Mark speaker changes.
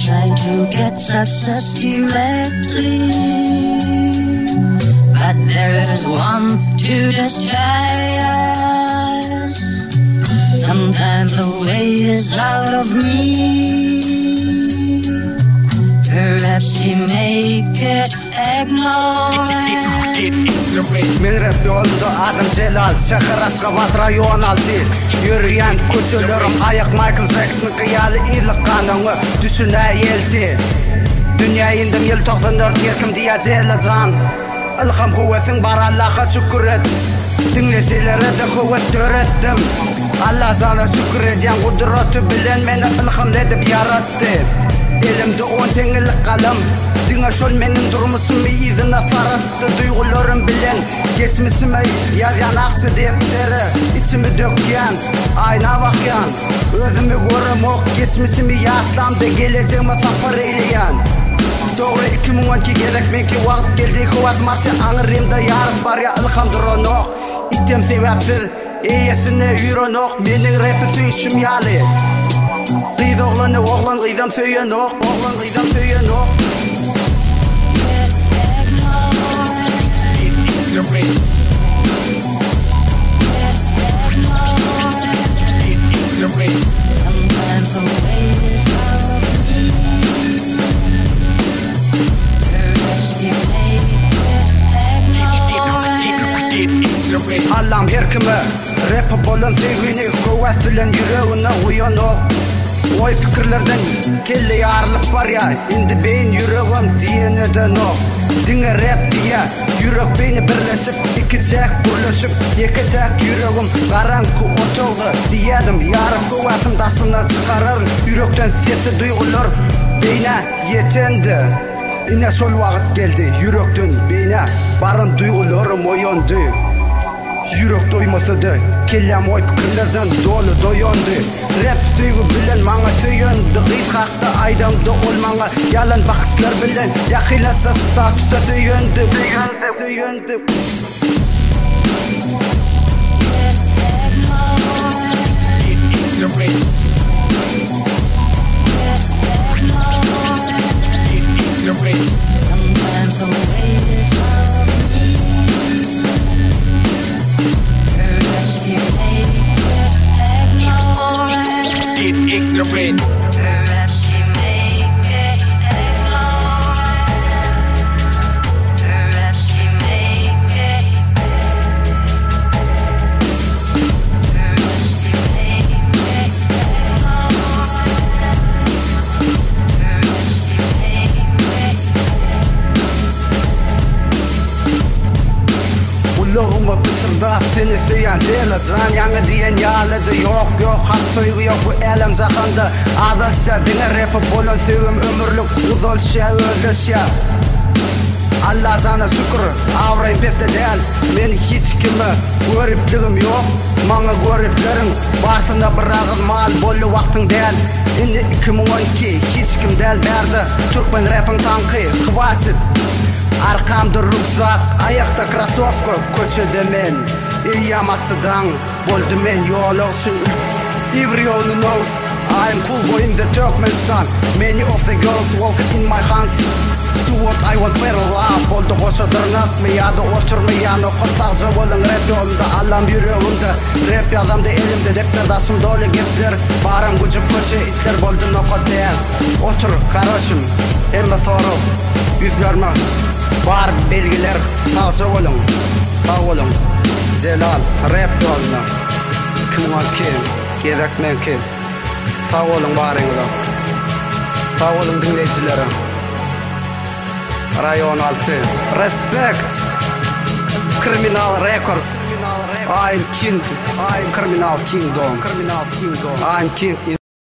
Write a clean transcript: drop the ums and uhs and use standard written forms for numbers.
Speaker 1: try to get success directly, but there is one to destroy us. Sometimes the way is out of reach. Perhaps you make it ignorant.
Speaker 2: Men rap yolunda adım Celal, şehir Aşgabat rayon altı. Yürüyen koçularım ayak Michael Jackson'ın kıyalı iyilik kanunu düşüne yelti. Dünya indim yıl 94 yerkim diye Celal. İlham kuvvetin bar Allah'a şükür et. Dinleyicilere de kuvvet öğrettim. Allah sana şükür ediyen kudreti bilen beni ilham edip yarattı. Elimde 10 tengelik kalem. Dinle şol menin durmuşumu izine sarattı. Duygularım bilen geçmişime yaryan aksı defteri içimi dökyen, ayna bakyan. Özümü görüm ok geçmişimi yatlamdı, geleceğime safar eyleyen. Doğru 2012 gerek menki vakit geldi kuvvet martı anırımda yarık var ya ilhamdır nok. İttem sebepsiz iyesine yürün ok, menin rapisi işim yali. Kıyız oğlan kıyızam söyün ok, oğlan kıyızam söyün ok. Allah'ım her kime rap bolun sevgini kuvvet bilen yüreğine uyan ol. Oy fikirlerden kelle yarılıp var ya, indi beyin yüreğim diyeneden o. Dinle rap diye yürek beyni birleşip, iki tek birleşip, iki tek yüreğim karanlık otoğlu diyedim. Yarım kuvvetim dasından çıkarır, yürekten sesi duygular beyne yetendi. Yine sol vakit geldi, yürekten beyne barın duygularım oyandı. Yürek doymasa da kellem oy fikirlerden dolu doyandı. Rap sevgi bilen bana söyündü. Kıyız hakta aydamda olmana yalan bakışlar bilen yakilasa statusa söyündü.
Speaker 1: Sometimes the way is out of reach. Perhaps you make it ignorant. Perhaps you make it ignorant. Perhaps you make it. Perhaps you make it ignorant. Perhaps you make it.
Speaker 2: Ullağıma bısırda seni söyleyen Celal. Yanı diyen yağladı yok hak söylüğü yok bu elem zakanda. Adalsa dine rapı bolun söylüğüm ömürlük uzolşa özleşa. Allah sana şükür avrayım pefte değil. Men hiç kime görepliğim yok. Bana göreplerin barsında bırakız mal bollu vaktin değil. Indi 2012 hiç kim değil berdi. Türkmen rapın tankı kıvatsit. Arkamda rüksak, ayakta krasovka koçede men. İyamatıdan boldu men yol olsun. Everyone knows I'm cool boy in the Turkmenistan. Many of the girls walking in my hands. So what I want very loud. Boldu koşa dırnak mı ya da oturmayan. O kontakca olun rap yolunda Allah'ım yüreğimde. Rap yazamda elimde defter dasım dolu gepler. Barım gücük koçu itler boldu nokot değil. Otur kardeşim emme soru yüzlerime var belgiler sağ olun. Celal rap yolunda 2012 gerek men ki sağ olun barınızda. Sağ olun dinleyicilere. Rayon 6 respect Criminal Records. I'm king, I'm Criminal Kingdom. I'm king.